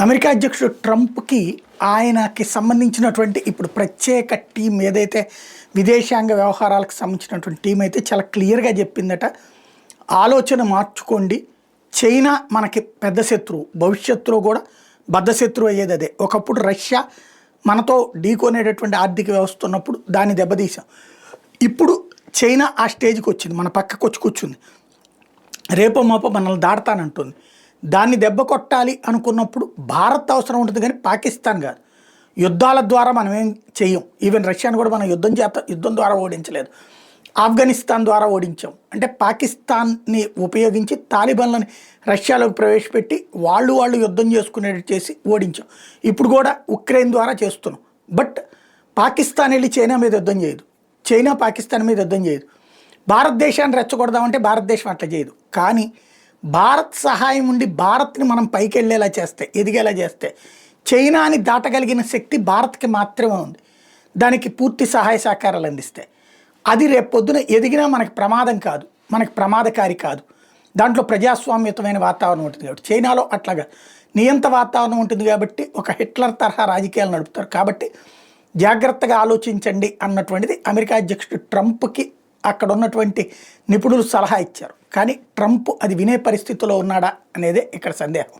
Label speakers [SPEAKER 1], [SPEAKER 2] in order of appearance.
[SPEAKER 1] America అధ్యక్షుడు ట్రంప్కి ఆయనకి సంబంధించినటువంటి ఇప్పుడు ప్రత్యేక టీం ఏదైతే విదేశాంగ వ్యవహారాలకు సంబంధించినటువంటి టీం అయితే చాలా క్లియర్గా చెప్పిందట. ఆలోచన మార్చుకోండి, చైనా మనకి పెద్ద శత్రువు, భవిష్యత్తులో కూడా బద్ధ శత్రువు అయ్యేది అదే. ఒకప్పుడు రష్యా మనతో ఢీకొనేటటువంటి ఆర్థిక వ్యవస్థ ఉన్నప్పుడు దాన్ని దెబ్బతీసాం. ఇప్పుడు చైనా ఆ స్టేజ్కి వచ్చింది, మన పక్కకు వచ్చి కూర్చుంది, రేపో మాపో మనల్ని దాడతానంటుంది. దాన్ని దెబ్బ కొట్టాలి అనుకున్నప్పుడు భారత్ అవసరం ఉంటుంది, కానీ పాకిస్తాన్ కాదు. యుద్ధాల ద్వారా మనం ఏం చెయ్యం. ఈవెన్ రష్యాను కూడా మనం యుద్ధం ద్వారా ఓడించలేదు, ఆఫ్ఘనిస్తాన్ ద్వారా ఓడించాం. అంటే పాకిస్తాన్ని ఉపయోగించి తాలిబాన్లని రష్యాలోకి ప్రవేశపెట్టి వాళ్ళు యుద్ధం చేసుకునేట్టు చేసి ఓడించాం. ఇప్పుడు కూడా ఉక్రెయిన్ ద్వారా చేస్తున్నాం. బట్ పాకిస్తాన్ వెళ్ళి చైనా మీద యుద్ధం చేయదు, చైనా పాకిస్తాన్ మీద యుద్ధం చేయదు. భారతదేశాన్ని రెచ్చగొడదామంటే భారతదేశం అట్లా చేయదు. కానీ భారత్ సహాయం ఉండి భారత్ని మనం పైకి వెళ్ళేలా చేస్తే, ఎదిగేలా చేస్తే, చైనాని దాటగలిగిన శక్తి భారత్కి మాత్రమే ఉంది. దానికి పూర్తి సహాయ సహకారాలు అందిస్తే అది రేపు పొద్దున ఎదిగినా మనకి ప్రమాదం కాదు, మనకి ప్రమాదకారి కాదు. దాంట్లో ప్రజాస్వామ్యతమైన వాతావరణం ఉంటుంది కాబట్టి. చైనాలో అట్లాగా నియంత వాతావరణం ఉంటుంది కాబట్టి ఒక హిట్లర్ తరహా రాజకీయాలు నడుపుతారు. కాబట్టి జాగ్రత్తగా ఆలోచించండి అన్నటువంటిది అమెరికా అధ్యక్షుడు ట్రంప్కి అక్కడ ఉన్నటువంటి నిపుణులు సలహా ఇచ్చారు. కానీ ట్రంప్ అది వినే పరిస్థితిలో ఉన్నాడా అనేదే ఇక్కడ సందేహం.